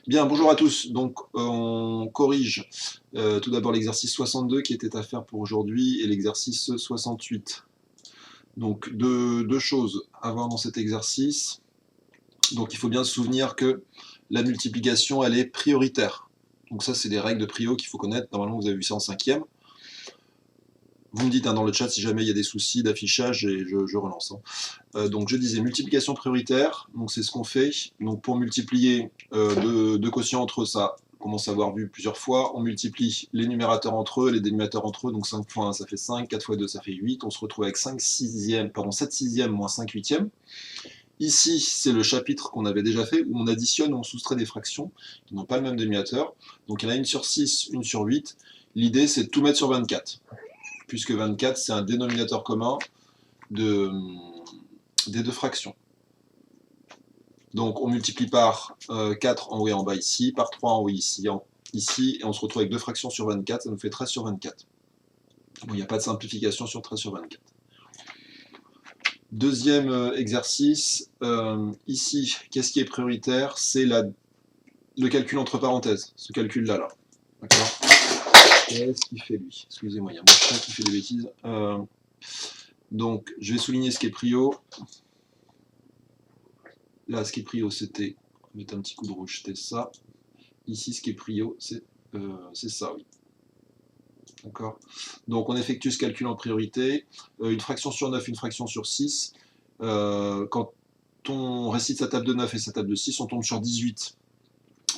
Bien, bonjour à tous. Donc, on corrige tout d'abord l'exercice 62 qui était à faire pour aujourd'hui et l'exercice 68. Donc, deux choses à voir dans cet exercice. Donc, il faut bien se souvenir que la multiplication, elle est prioritaire. Donc ça, c'est des règles de prio qu'il faut connaître. Normalement, vous avez vu ça en cinquième. Vous me dites dans le chat si jamais il y a des soucis d'affichage et je relance. Donc je disais multiplication prioritaire, donc c'est ce qu'on fait. Donc pour multiplier deux quotients entre eux, ça on commence à avoir vu plusieurs fois. On multiplie les numérateurs entre eux, les dénominateurs entre eux, donc 5 fois 1 ça fait 5, 4 fois 2 ça fait 8. On se retrouve avec 7 sixièmes moins 5 huitièmes. Ici, c'est le chapitre qu'on avait déjà fait, où on additionne ou on soustrait des fractions qui n'ont pas le même dénominateur. Donc il y en a une sur 6, une sur 8. L'idée, c'est de tout mettre sur 24, puisque 24, c'est un dénominateur commun des deux fractions. Donc on multiplie par 4 en haut et en bas ici, par 3 en haut ici, et on se retrouve avec deux fractions sur 24, ça nous fait 13 sur 24. Bon, il n'y a pas de simplification sur 13 sur 24. Deuxième exercice, ici, qu'est-ce qui est prioritaire? C'est le calcul entre parenthèses, ce calcul-là. Là. D'accord. Qu'est-ce qu'il fait lui? Excusez-moi, il y a mon chat qui fait des bêtises. Donc, je vais souligner ce qui est prio. Là, ce qui est prio, c'était, on va mettre un petit coup de rouge, c'était ça. Ici, ce qui est prio, c'est ça, oui. D'accord. Donc, on effectue ce calcul en priorité. Une fraction sur 9, une fraction sur 6. Quand on récite sa table de 9 et sa table de 6, on tombe sur 18,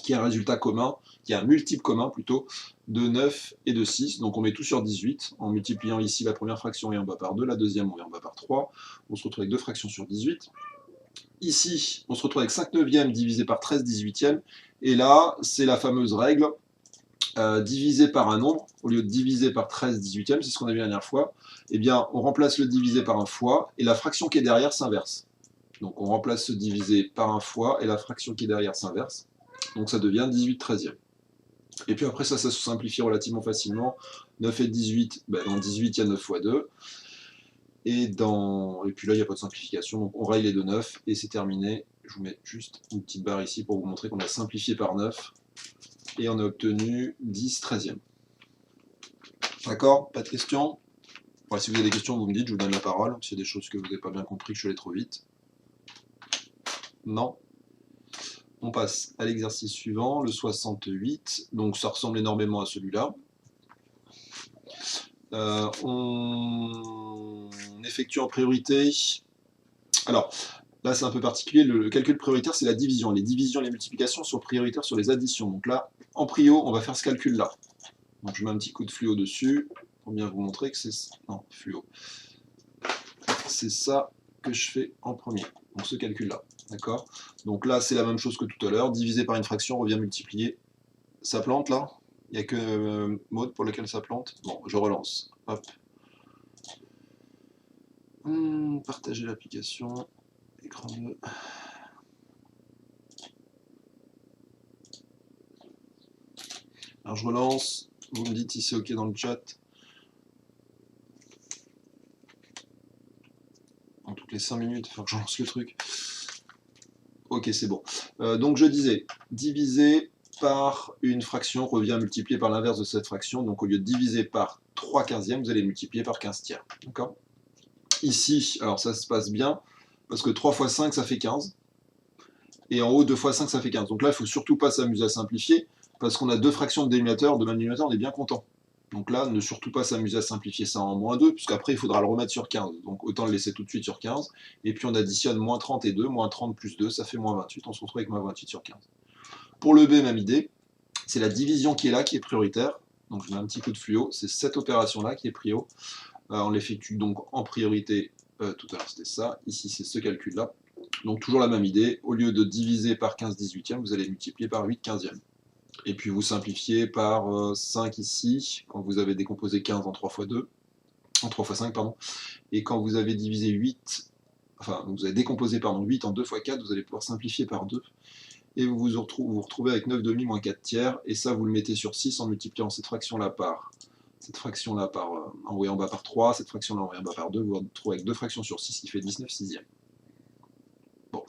qui est un résultat commun, qui est un multiple commun plutôt, de 9 et de 6. Donc, on met tout sur 18, en multipliant ici la première fraction et en bas par 2, la deuxième et en bas par 3. On se retrouve avec deux fractions sur 18. Ici, on se retrouve avec 5 neuvièmes divisé par 13 18e. Et là, c'est la fameuse règle divisé par un nombre, au lieu de diviser par 13 18e, c'est ce qu'on a vu la dernière fois. Eh bien, on remplace le divisé par un fois, et la fraction qui est derrière s'inverse. Donc on remplace ce divisé par un fois, et la fraction qui est derrière s'inverse. Donc ça devient 18 13e. Et puis après, ça se simplifie relativement facilement. 9 et 18, ben dans 18, il y a 9 fois 2. Et puis là, il n'y a pas de simplification, donc on raye les deux 9 et c'est terminé. Je vous mets juste une petite barre ici pour vous montrer qu'on a simplifié par 9 et on a obtenu 10 13e. D'accord? Pas de questions? Ouais, si vous avez des questions, vous me dites, je vous donne la parole. S'il y a des choses que vous n'avez pas bien compris, que je suis allé trop vite. Non? On passe à l'exercice suivant, le 68. Donc ça ressemble énormément à celui-là. On effectue en priorité. Alors, là c'est un peu particulier, le calcul prioritaire c'est la division. Les divisions et les multiplications sont prioritaires sur les additions. Donc là, en prio, on va faire ce calcul-là. Donc je mets un petit coup de fluo dessus, pour bien vous montrer que c'est... Non, fluo. C'est ça que je fais en premier. Donc ce calcul-là. D'accord? Donc là, c'est la même chose que tout à l'heure. Divisé par une fraction, on revient multiplier. Ça plante là? Il n'y a que mode pour lequel ça plante. Bon, je relance. Hop. Partager l'application. Écran bleu. Alors je relance. Vous me dites si c'est OK dans le chat. En toutes les 5 minutes, il faut que je lance le truc. Ok, c'est bon. Donc je disais, diviser par une fraction revient multiplier par l'inverse de cette fraction. Donc au lieu de diviser par 3 quinzièmes, vous allez multiplier par 15 tiers. D'accord? Ici, alors ça se passe bien, parce que 3 fois 5, ça fait 15. Et en haut, 2 fois 5, ça fait 15. Donc là, il ne faut surtout pas s'amuser à simplifier, parce qu'on a deux fractions de dénominateur, de même dénominateur, on est bien content. Donc là, ne surtout pas s'amuser à simplifier ça en moins 2, puisqu'après, il faudra le remettre sur 15. Donc autant le laisser tout de suite sur 15. Et puis on additionne moins 30 et 2, moins 30 plus 2, ça fait moins 28. On se retrouve avec moins 28 sur 15. Pour le B, même idée. C'est la division qui est là, qui est prioritaire. Donc je mets un petit coup de fluo. C'est cette opération-là qui est prio. On l'effectue donc en priorité. Tout à l'heure, c'était ça. Ici, c'est ce calcul-là. Donc toujours la même idée. Au lieu de diviser par 15 18e, vous allez multiplier par 8 15e. Et puis vous simplifiez par 5 ici, quand vous avez décomposé 15 en 3 fois 2, en 3 fois 5, pardon. Et quand vous avez divisé 8, enfin, vous avez décomposé pardon, 8 en 2 fois 4, vous allez pouvoir simplifier par 2. Et vous vous retrouvez avec 9 demi moins 4 tiers, et ça vous le mettez sur 6 en multipliant cette fraction-là par en haut et en bas par 3, cette fraction-là en haut et en bas par 2, vous vous retrouvez avec deux fractions sur 6 qui fait 19 sixième. Bon.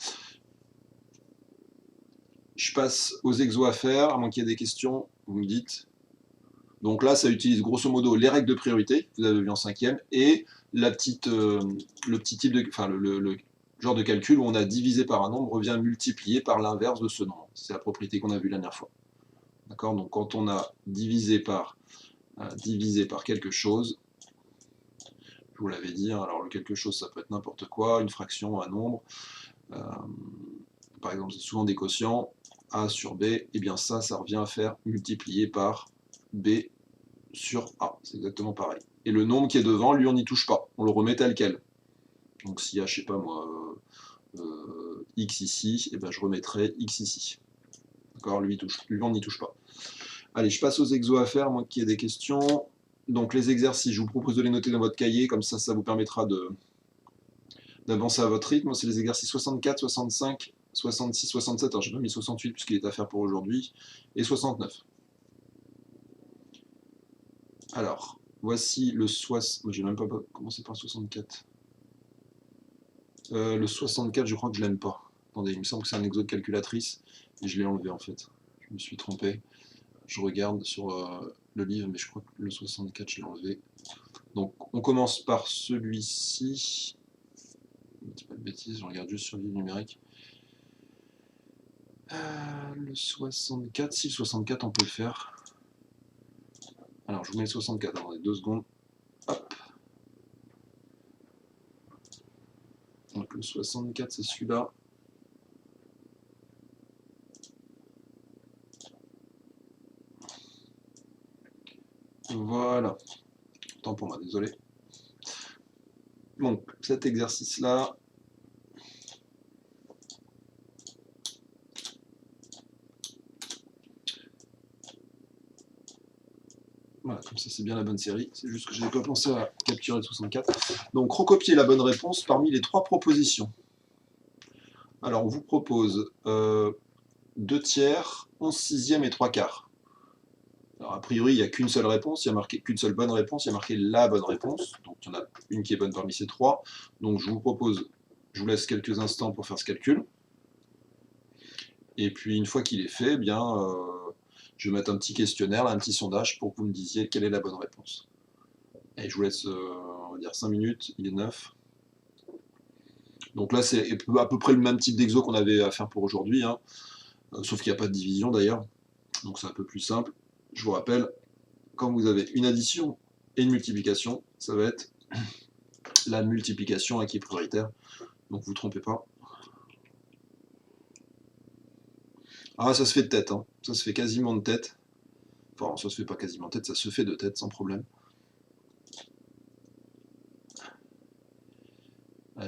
Je passe aux exos à faire, à moins qu'il y ait des questions, vous me dites. Donc là, ça utilise grosso modo les règles de priorité, que vous avez vu en cinquième, et le petit type de, enfin, le genre de calcul où on a divisé par un nombre revient multiplié par l'inverse de ce nombre. C'est la propriété qu'on a vue la dernière fois. D'accord? Donc quand on a divisé par quelque chose, je vous l'avais dit, hein, alors le quelque chose, ça peut être n'importe quoi, une fraction, un nombre, par exemple, c'est souvent des quotients, A sur B, et bien ça revient à faire multiplier par B sur A, c'est exactement pareil. Et le nombre qui est devant, lui, on n'y touche pas, on le remet tel quel. Donc s'il y a, je sais pas moi, X ici, et ben je remettrai X ici. D'accord, lui, on n'y touche pas. Allez, je passe aux exos à faire, moi qu'il y ait des questions. Donc les exercices, je vous propose de les noter dans votre cahier, comme ça vous permettra d'avancer à votre rythme. C'est les exercices 64, 65, 66, 67, alors j'ai pas mis 68 puisqu'il est à faire pour aujourd'hui, et 69. Alors, voici le 60. Moi, j'ai même pas commencé par le 64. Le 64, je crois que je l'aime pas. Attendez, il me semble que c'est un exo de calculatrice, et je l'ai enlevé en fait. Je me suis trompé. Je regarde sur le livre, mais je crois que le 64, je l'ai enlevé. Donc, on commence par celui-ci. Je ne dis pas de bêtises, je regarde juste sur le livre numérique. Le 64, si le 64, on peut le faire. Alors, je vous mets le 64, attendez 2 secondes. Hop. Donc, le 64, c'est celui-là. Voilà. Tant pour moi, désolé. Donc, cet exercice-là, voilà, comme ça c'est bien la bonne série. C'est juste que je n'avais pas pensé à capturer le 64. Donc, recopier la bonne réponse parmi les 3 propositions. Alors, on vous propose 2 tiers, 11 sixièmes et 3 quarts. Alors, a priori, il n'y a qu'une seule réponse, il y a marqué qu'une seule bonne réponse, il y a marqué la bonne réponse. Donc, il y en a une qui est bonne parmi ces 3. Donc, je vous laisse quelques instants pour faire ce calcul. Et puis, une fois qu'il est fait, eh bien, je vais mettre un petit questionnaire, là, un petit sondage pour que vous me disiez quelle est la bonne réponse. Et je vous laisse, on va dire 5 minutes, il est 9. Donc là, c'est à peu près le même type d'exo qu'on avait à faire pour aujourd'hui, hein. Sauf qu'il n'y a pas de division d'ailleurs, donc c'est un peu plus simple. Je vous rappelle, quand vous avez une addition et une multiplication, ça va être la multiplication qui est prioritaire, donc vous ne trompez pas. Ah, ça se fait de tête, hein. Ça se fait quasiment de tête. Enfin, ça se fait pas quasiment de tête, ça se fait de tête sans problème.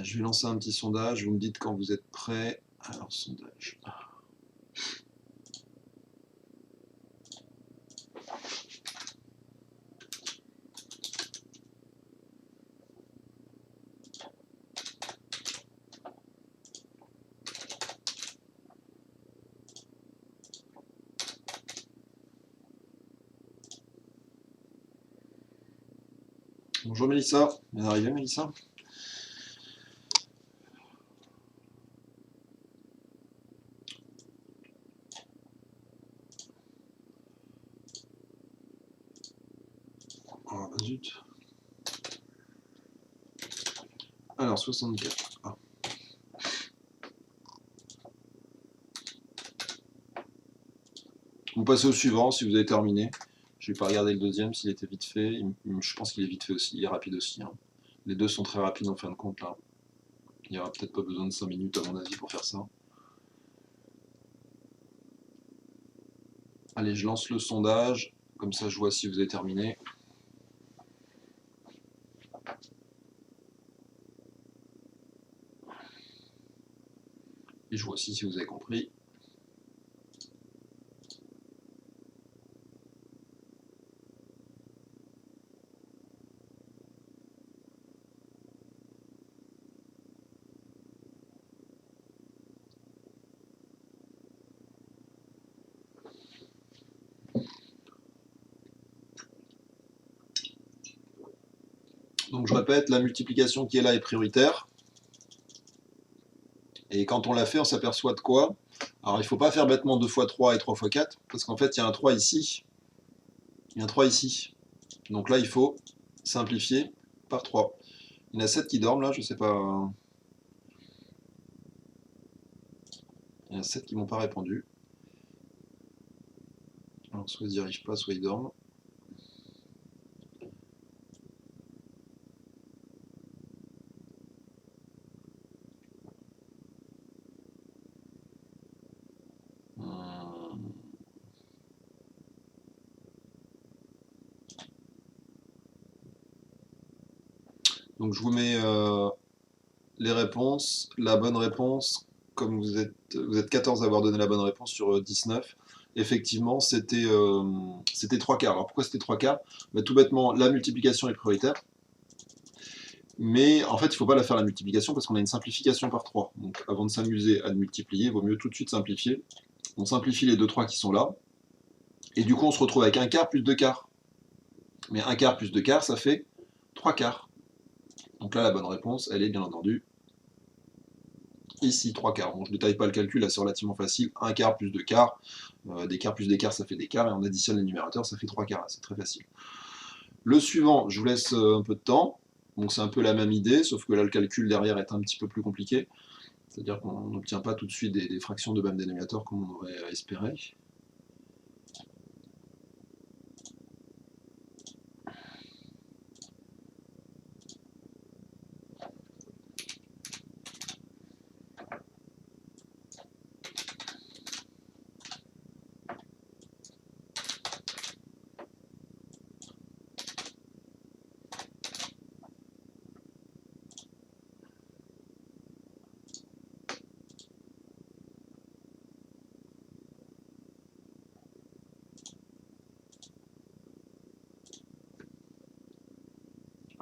Je vais lancer un petit sondage, vous me dites quand vous êtes prêts. Alors, sondage. Bonjour Mélissa, bien arrivé Mélissa. Oh bah zut. Alors 64. Ah. Vous passez au suivant si vous avez terminé. Je vais pas regarder le deuxième s'il était vite fait. Je pense qu'il est vite fait aussi, il est rapide aussi, hein. Les deux sont très rapides en fin de compte là. Il n'y aura peut-être pas besoin de 5 minutes à mon avis pour faire ça. Allez, je lance le sondage, comme ça je vois si vous avez terminé. Et je vois aussi si vous avez compris. Donc je répète, la multiplication qui est là est prioritaire. Et quand on l'a fait, on s'aperçoit de quoi? Alors, il ne faut pas faire bêtement 2 fois 3 et 3 fois 4, parce qu'en fait, il y a un 3 ici, il y a un 3 ici. Donc là, il faut simplifier par 3. Il y en a 7 qui dorment là, je sais pas. Il y en a 7 qui m'ont pas répondu. Alors, soit ils n'y arrivent pas, soit ils dorment. Donc je vous mets les réponses. La bonne réponse, comme vous êtes 14 à avoir donné la bonne réponse sur 19, effectivement, c'était 3 quarts. Alors pourquoi c'était 3 quarts? Bah, tout bêtement, la multiplication est prioritaire. Mais en fait, il ne faut pas la faire la multiplication parce qu'on a une simplification par 3. Donc avant de s'amuser à multiplier, il vaut mieux tout de suite simplifier. On simplifie les 2 3 qui sont là. Et du coup, on se retrouve avec un quart plus 2 quarts. Mais un quart plus 2 quarts, ça fait 3 quarts. Donc là, la bonne réponse, elle est bien entendu ici, 3 quarts. Bon, je ne détaille pas le calcul, là c'est relativement facile. 1 quart plus 2 quarts, des quarts plus des quarts, ça fait des quarts, et on additionne les numérateurs, ça fait 3 quarts, c'est très facile. Le suivant, je vous laisse un peu de temps. Donc c'est un peu la même idée, sauf que là le calcul derrière est un petit peu plus compliqué. C'est-à-dire qu'on n'obtient pas tout de suite des fractions de même dénominateur comme on aurait espéré.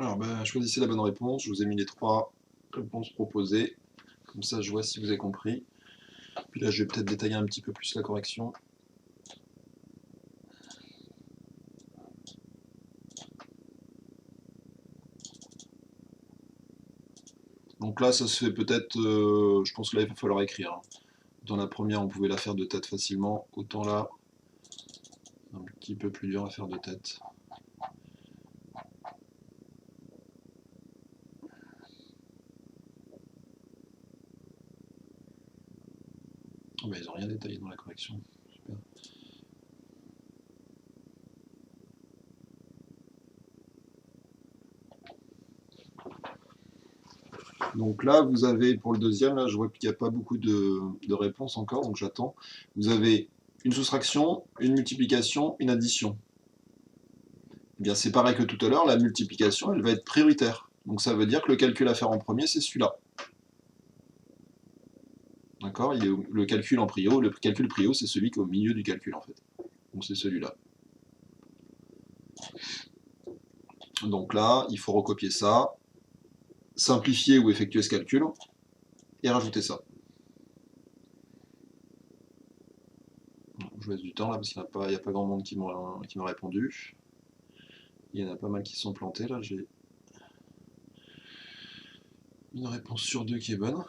Alors choisissez la bonne réponse, je vous ai mis les 3 réponses proposées. Comme ça je vois si vous avez compris. Puis là je vais peut-être détailler un petit peu plus la correction. Donc là, ça se fait peut-être, je pense que là, il va falloir écrire. Hein. Dans la première, on pouvait la faire de tête facilement. Autant là, un petit peu plus dur à faire de tête. Oh, bah, ils n'ont rien détaillé dans la correction. Super. Donc là, vous avez, pour le deuxième, là, je vois qu'il n'y a pas beaucoup de réponses encore, donc j'attends. Vous avez une soustraction, une multiplication, une addition. Eh bien, c'est pareil que tout à l'heure, la multiplication, elle va être prioritaire. Donc ça veut dire que le calcul à faire en premier, c'est celui-là. D'accord? Le calcul en prio, le calcul prio, c'est celui qui est au milieu du calcul, en fait. Donc c'est celui-là. Donc là, il faut recopier ça, simplifier ou effectuer ce calcul, et rajouter ça. Je vous laisse du temps là, parce qu'il n'y a pas grand monde qui m'a répondu. Il y en a pas mal qui sont plantés, là, j'ai une réponse sur 2 qui est bonne.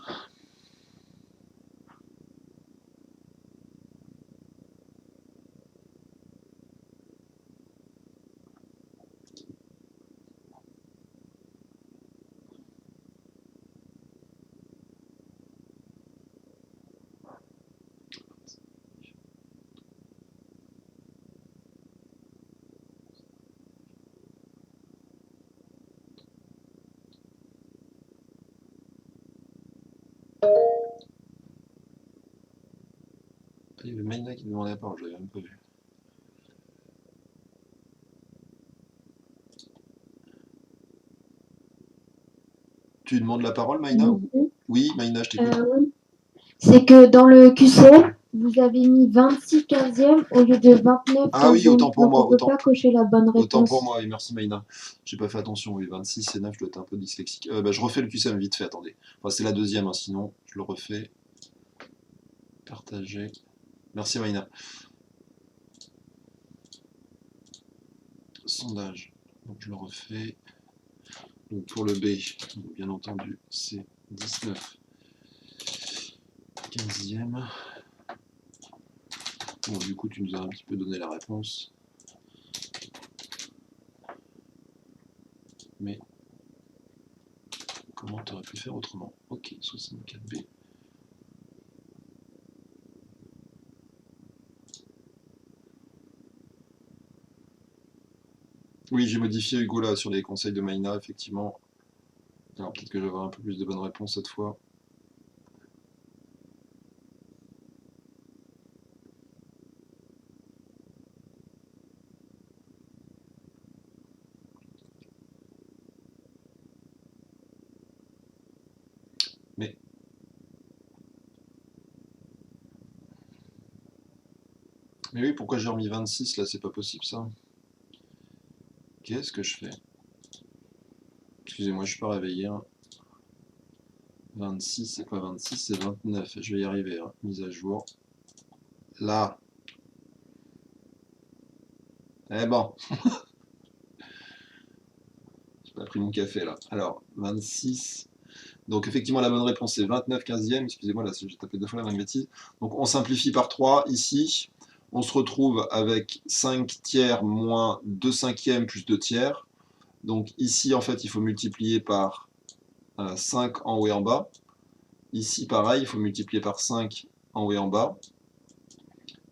Il y avait Maïna qui demandait la parole, je l'avais même pas vu. Tu demandes la parole, Maïna? Oui, Maïna, je t'écoute. Oui. C'est que dans le QCM, vous avez mis 26 15e au lieu de 29 Ah oui, 15e. autant pour Donc moi, on ne peut pas cocher la bonne autant pour réponse. moi, oui, merci Maïna. J'ai pas fait attention, oui, 26 et 9, je dois être un peu dyslexique. Je refais le QCM vite fait, attendez. Enfin, c'est la deuxième, hein, sinon, je le refais. Partager. Merci Maïna. Sondage. Donc je le refais. Donc pour le B, bien entendu, c'est 19 15e. Bon, du coup, tu nous as un petit peu donné la réponse. Mais comment tu aurais pu faire autrement? Ok, 64B. Oui, j'ai modifié Hugo là sur les conseils de Maïna, effectivement. Alors peut-être que je vais avoir un peu plus de bonnes réponses cette fois. Mais oui, pourquoi j'ai remis 26 là? C'est pas possible ça. Qu'est-ce que je fais? Excusez-moi, je suis pas réveillé. 26, c'est pas 26, c'est 29. Je vais y arriver. Mise à jour. Là. Eh bon, j'ai pas pris mon café là. Alors, 26. Donc effectivement, la bonne réponse c'est 29 15e. Excusez-moi, là, j'ai tapé deux fois la même bêtise. Donc on simplifie par 3 ici. On se retrouve avec 5 tiers moins 2 cinquièmes plus 2 tiers. Donc ici, en fait, il faut multiplier par 5 en haut et en bas. Ici, pareil, il faut multiplier par 5 en haut et en bas.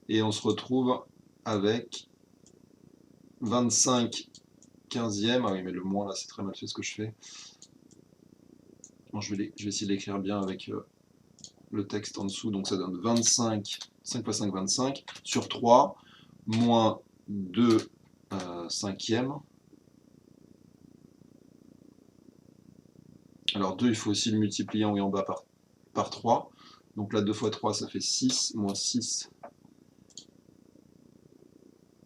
Et on se retrouve avec 25 15e. Ah oui, mais le moins, là, c'est très mal fait ce que je fais. Bon, je vais essayer de l'écrire bien avec le texte en dessous. Donc ça donne 25, 5 fois 5, 25, sur 3, moins 2 cinquièmes. Alors 2, il faut aussi le multiplier en haut et en bas par 3. Donc là, 2 fois 3, ça fait 6, moins 6.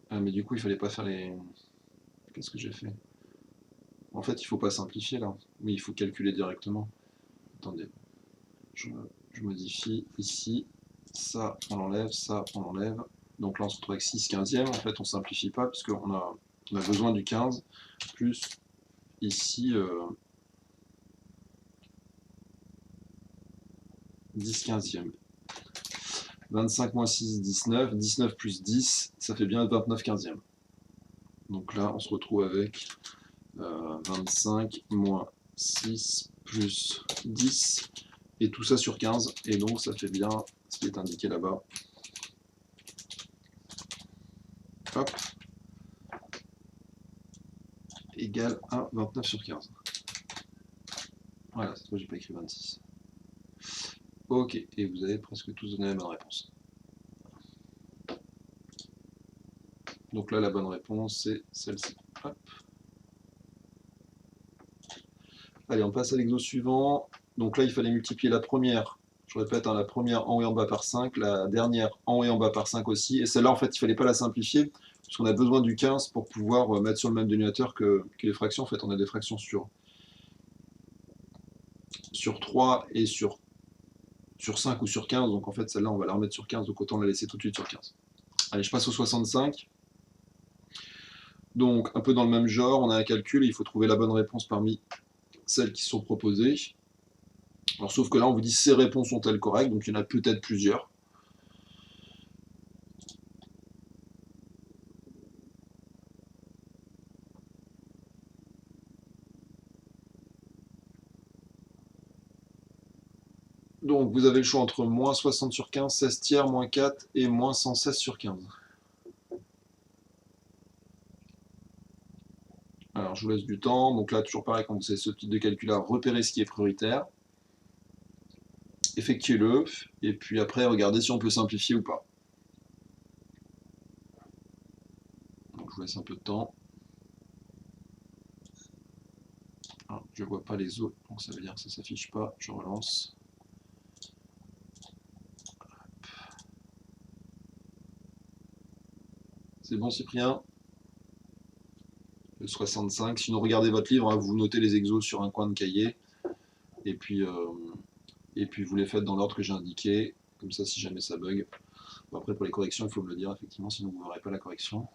Ah, mais du coup, il fallait pas faire les... Qu'est-ce que j'ai fait? En fait, il faut pas simplifier là. Oui, il faut calculer directement. Attendez, je modifie ici. Ça, on l'enlève, ça, on l'enlève. Donc là, on se retrouve avec 6 15e. En fait, on simplifie pas puisqu'on a besoin du 15. Plus ici 10 15e. 25 moins 6, 19. 19 plus 10, ça fait bien 29 15e. Donc là, on se retrouve avec 25 moins 6 plus 10. Et tout ça sur 15. Et donc, ça fait bien ce qui est indiqué là-bas. Hop. Égale à 29 sur 15. Voilà, cette fois, j'ai pas écrit 26. Ok, et vous avez presque tous donné la bonne réponse. Donc là, la bonne réponse, c'est celle-ci. Hop. Allez, on passe à l'exo suivant. Donc là, il fallait multiplier la première, je répète, la première en haut et en bas par 5, la dernière en haut et en bas par 5 aussi. Et celle-là, en fait, il ne fallait pas la simplifier, parce qu'on a besoin du 15 pour pouvoir mettre sur le même dénominateur que les fractions. En fait, on a des fractions sur 3 et sur 5 ou sur 15. Donc en fait, celle-là, on va la remettre sur 15, donc autant la laisser tout de suite sur 15. Allez, je passe au 65. Donc, un peu dans le même genre, on a un calcul, et il faut trouver la bonne réponse parmi celles qui sont proposées. Alors, sauf que là, on vous dit ces réponses sont-elles correctes, donc il y en a peut-être plusieurs. Donc, vous avez le choix entre moins 60 sur 15, 16 tiers, moins 4 et moins 116 sur 15. Alors, je vous laisse du temps. Donc là, toujours pareil, quand vous avez ce type de calcul-là, repérez ce qui est prioritaire. Effectuez-le, et puis après, regardez si on peut simplifier ou pas. Donc, je vous laisse un peu de temps. Ah, je ne vois pas les autres, donc ça veut dire que ça ne s'affiche pas. Je relance. C'est bon, Cyprien? Le 65. Sinon, regardez votre livre, hein, vous notez les exos sur un coin de cahier, et puis vous les faites dans l'ordre que j'ai indiqué. Comme ça, si jamais ça bug. Bon, après, pour les corrections, il faut me le dire, effectivement, sinon vous ne verrez pas la correction.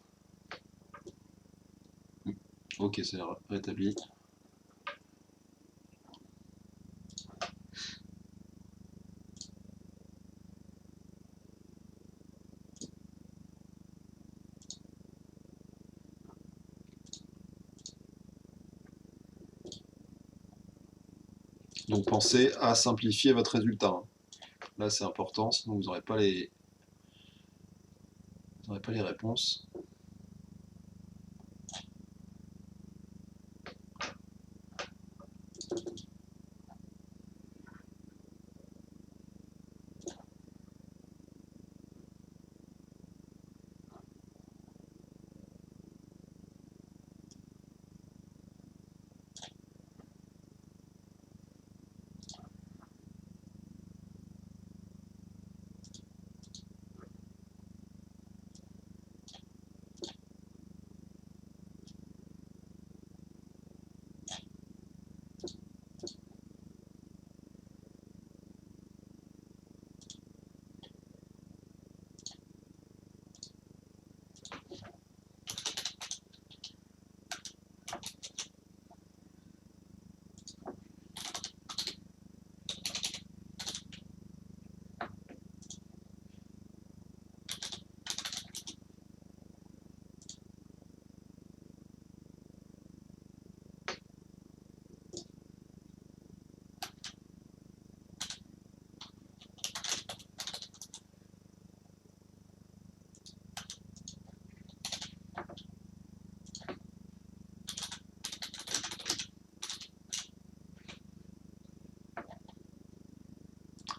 Ok, c'est rétabli. Donc pensez à simplifier votre résultat, hein. Là c'est important, sinon vous n'aurez pas les réponses.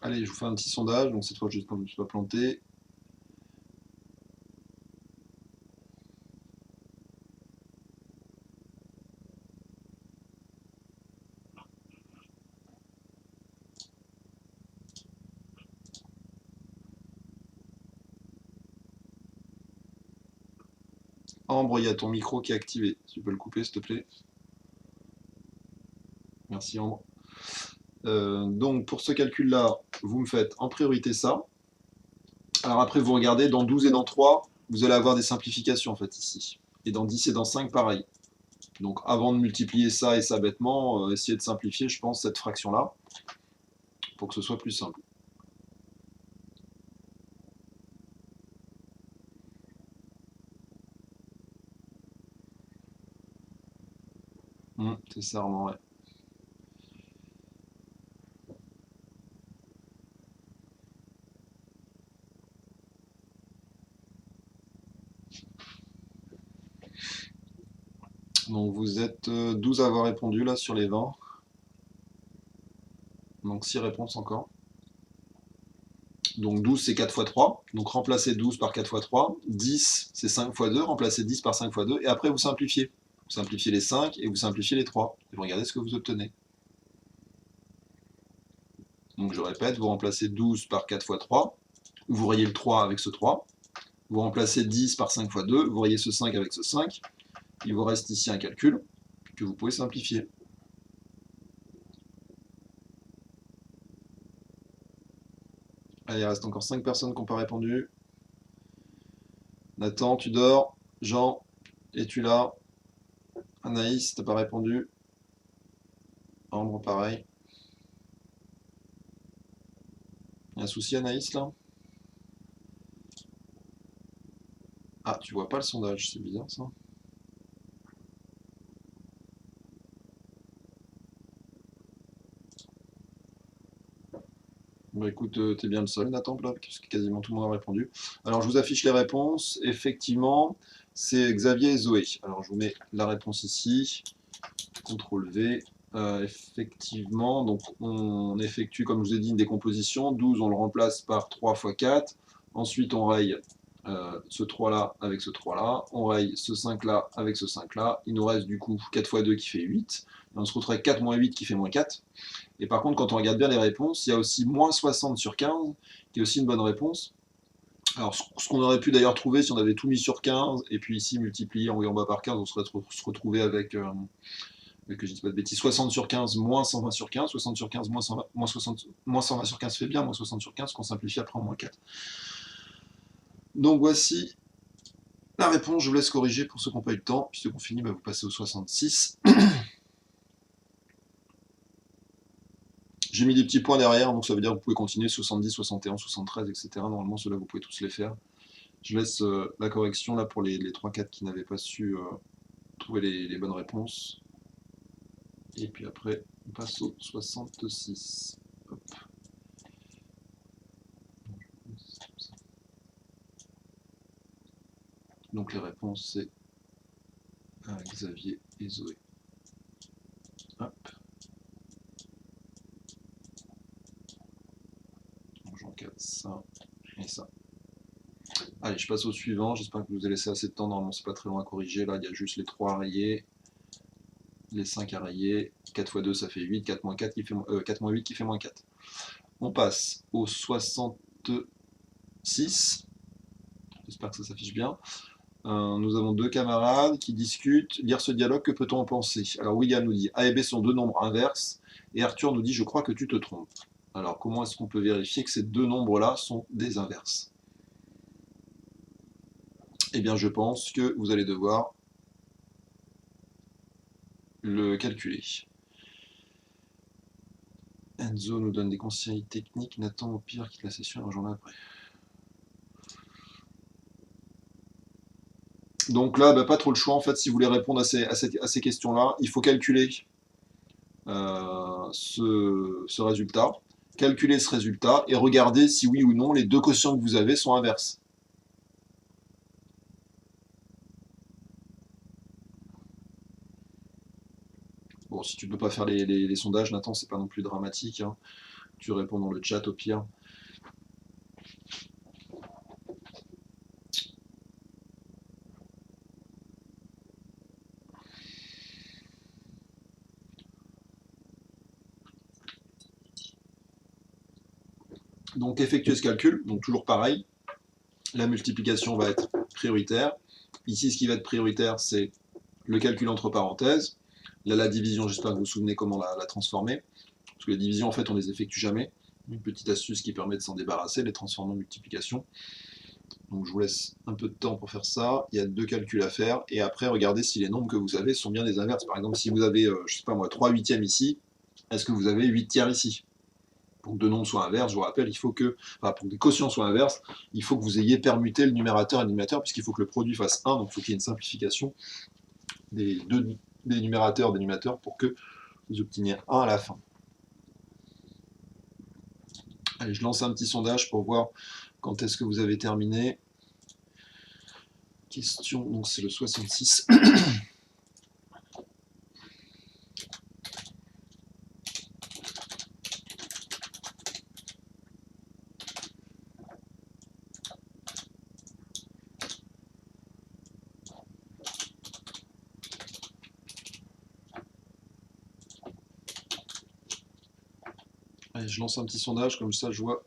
Allez, je vous fais un petit sondage, donc cette fois juste quand je ne me suis pas planté. Ambre, il y a ton micro qui est activé. Tu peux le couper, s'il te plaît. Merci, Ambre. Donc, pour ce calcul-là, vous me faites en priorité ça. Alors après, vous regardez, dans 12 et dans 3, vous allez avoir des simplifications, en fait, ici. Et dans 10 et dans 5, pareil. Donc, avant de multiplier ça et ça bêtement, essayez de simplifier, je pense, cette fraction-là, pour que ce soit plus simple. C'est ça, Armand, ouais. Donc vous êtes 12 à avoir répondu là sur les 20. Donc 6 réponses encore. Donc 12 c'est 4 fois 3. Donc remplacez 12 par 4 fois 3. 10 c'est 5 fois 2. Remplacez 10 par 5 fois 2. Et après vous simplifiez. Vous simplifiez les 5 et vous simplifiez les 3. Et vous regardez ce que vous obtenez. Donc je répète, vous remplacez 12 par 4 fois 3. Vous rayez le 3 avec ce 3. Vous remplacez 10 par 5 fois 2. Vous rayez ce 5 avec ce 5. Il vous reste ici un calcul que vous pouvez simplifier. Allez, il reste encore 5 personnes qui n'ont pas répondu. Nathan, tu dors. Jean, es-tu là? Anaïs, t'as pas répondu. Ambre, pareil. Il y a un souci, Anaïs, là? Ah, tu vois pas le sondage, c'est bizarre, ça. Bon, écoute, t'es bien le seul, Nathan, là, parce que quasiment tout le monde a répondu. Alors, je vous affiche les réponses. Effectivement, c'est Xavier et Zoé. Alors, je vous mets la réponse ici. CTRL V. Effectivement, donc on effectue, comme je vous ai dit, une décomposition. 12, on le remplace par 3 fois 4. Ensuite, on raye ce 3-là avec ce 3-là. On raye ce 5-là avec ce 5-là. Il nous reste du coup 4 fois 2 qui fait 8. Et on se retrouve avec 4 moins 8 qui fait moins 4. Et par contre, quand on regarde bien les réponses, il y a aussi moins 60 sur 15, qui est aussi une bonne réponse. Alors, ce qu'on aurait pu d'ailleurs trouver si on avait tout mis sur 15, et puis ici multiplié en haut et en bas par 15, on serait se retrouver avec, que je dis pas de bêtises, 60 sur 15 moins 120 sur 15, 60 sur 15 moins 120, moins 120 sur 15 fait bien, moins 60 sur 15, qu'on simplifie après en moins 4. Donc voici la réponse, je vous laisse corriger pour ceux qui n'ont pas eu le temps, puis ceux qui ont fini, bah, vous passez au 66. J'ai mis des petits points derrière, donc ça veut dire que vous pouvez continuer 70, 71, 73, etc. Normalement, ceux-là, vous pouvez tous les faire. Je laisse la correction là pour les 3-4 qui n'avaient pas su trouver les bonnes réponses. Et puis après, on passe au 66. Hop. Donc les réponses, c'est Xavier et Zoé. Hop. Donc j'encadre ça et ça. Allez, je passe au suivant. J'espère que vous avez laissé assez de temps. Normalement, c'est pas très long à corriger. Là, il y a juste les 3 à rayer, les 5 à rayer. 4 x 2, ça fait 8. 4 moins 4 qui fait, 4 moins 8 qui fait moins 4. On passe au 66. J'espère que ça s'affiche bien. Nous avons 2 camarades qui discutent. Lire ce dialogue, que peut-on en penser? Alors William nous dit A et B sont 2 nombres inverses. Et Arthur nous dit je crois que tu te trompes. Alors comment est-ce qu'on peut vérifier que ces 2 nombres-là sont des inverses? Eh bien je pense que vous allez devoir le calculer. Enzo nous donne des conseils techniques. Nathan au pire quitte la session un jour après. Donc là, pas trop le choix en fait si vous voulez répondre à ces questions-là. Il faut calculer ce résultat, calculer ce résultat et regarder si oui ou non les 2 quotients que vous avez sont inverses. Bon, si tu ne peux pas faire les sondages, Nathan, c'est pas non plus dramatique. Hein. Tu réponds dans le chat au pire. Donc effectuer ce calcul, donc toujours pareil, la multiplication va être prioritaire. Ici, ce qui va être prioritaire, c'est le calcul entre parenthèses. Là, la division, j'espère que vous vous souvenez comment la transformer. Parce que les divisions, en fait, on ne les effectue jamais. Une petite astuce qui permet de s'en débarrasser, les transformer en multiplication. Donc je vous laisse un peu de temps pour faire ça. Il y a 2 calculs à faire. Et après, regardez si les nombres que vous avez sont bien des inverses. Par exemple, si vous avez, je sais pas moi, 3 huitièmes ici, est-ce que vous avez 8 tiers ici? Pour que 2 nombres soient inverses, je vous rappelle, il faut que, pour que des quotients soient inverses, il faut que vous ayez permuté le numérateur et le dénominateur, puisqu'il faut que le produit fasse 1, donc il faut qu'il y ait une simplification des numérateurs et dénominateurs pour que vous obteniez 1 à la fin. Allez, je lance un petit sondage pour voir quand est-ce que vous avez terminé. Question, donc c'est le 66. Allez, je lance un petit sondage, comme ça je vois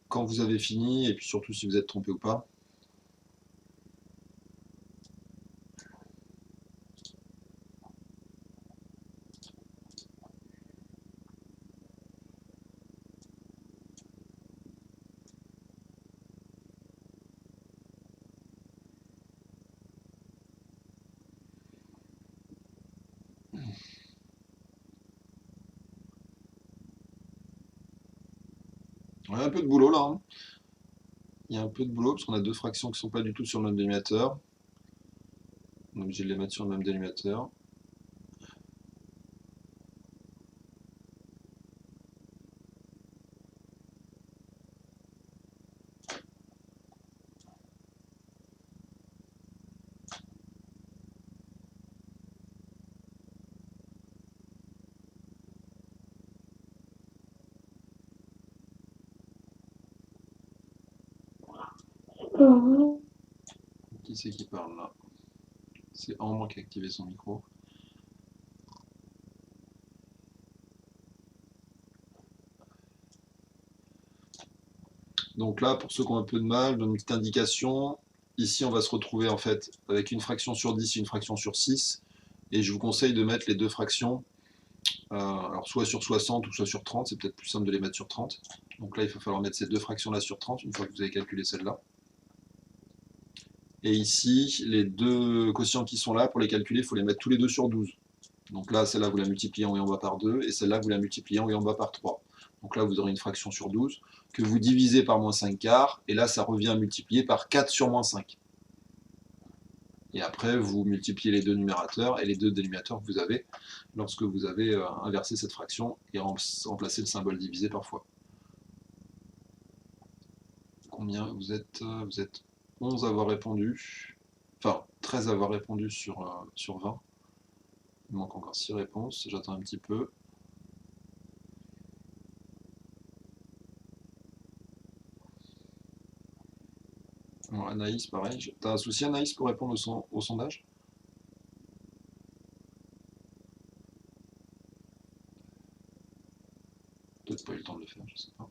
quand vous avez fini, et puis surtout si vous êtes trompé ou pas. On a un peu de boulot là. Hein. Il y a un peu de boulot parce qu'on a 2 fractions qui ne sont pas du tout sur le même dénominateur. On est obligé de les mettre sur le même dénominateur. Qui c'est qui parle là? C'est Ambre qui a activé son micro. Donc là, pour ceux qui ont un peu de mal, je donne une petite indication. Ici, on va se retrouver en fait avec une fraction sur 10 et une fraction sur 6. Et je vous conseille de mettre les 2 fractions, alors soit sur 60 ou soit sur 30. C'est peut-être plus simple de les mettre sur 30. Donc là, il va falloir mettre ces 2 fractions-là sur 30, une fois que vous avez calculé celle-là. Et ici, les 2 quotients qui sont là, pour les calculer, il faut les mettre tous les 2 sur 12. Donc là, celle-là, vous la multipliez en haut et en bas par 2, et celle-là, vous la multipliez en haut et en bas par 3. Donc là, vous aurez une fraction sur 12, que vous divisez par moins 5 quarts, et là, ça revient à multiplier par 4 sur moins 5. Et après, vous multipliez les deux numérateurs et les deux dénominateurs que vous avez lorsque vous avez inversé cette fraction et remplacé le symbole divisé par fois. Combien vous êtes 11 à avoir répondu, enfin 13 à avoir répondu sur 20. Il manque encore 6 réponses, j'attends un petit peu. Bon, Anaïs, pareil. T'as un souci, Anaïs, pour répondre au sondage? Peut-être pas eu le temps de le faire, je sais pas.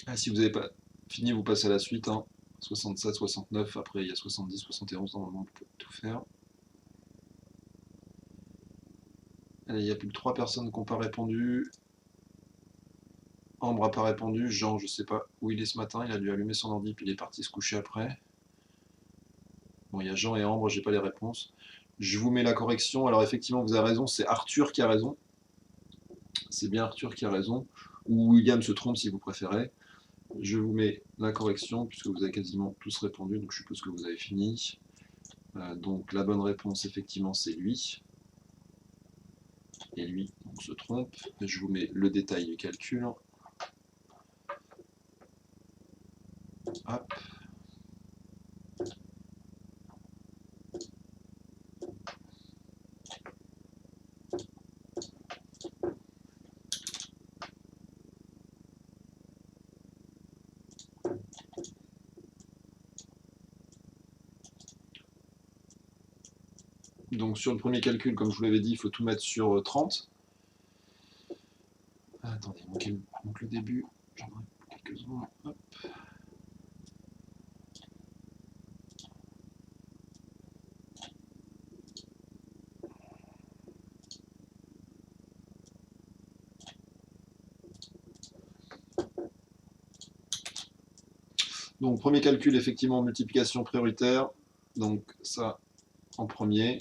Ah, si vous n'avez pas fini, vous passez à la suite. Hein. 67, 69, après il y a 70, 71, normalement vous pouvez tout faire. Allez, il n'y a plus que 3 personnes qui n'ont pas répondu. Ambre n'a pas répondu. Jean, je sais pas où il est ce matin. Il a dû allumer son ordi puis il est parti se coucher après. Bon, il y a Jean et Ambre, j'ai pas les réponses. Je vous mets la correction. Alors effectivement, vous avez raison, c'est Arthur qui a raison. C'est bien Arthur qui a raison. Ou William se trompe si vous préférez. Je vous mets la correction puisque vous avez quasiment tous répondu. Donc je suppose que vous avez fini. Donc la bonne réponse, effectivement, c'est lui. Et lui, on se trompe. Je vous mets le détail du calcul. Hop. Donc sur le premier calcul, comme je vous l'avais dit, il faut tout mettre sur 30. Attendez, il manque le début. J'en ai quelques secondes. Hop. Donc premier calcul, effectivement, multiplication prioritaire. Donc ça en premier.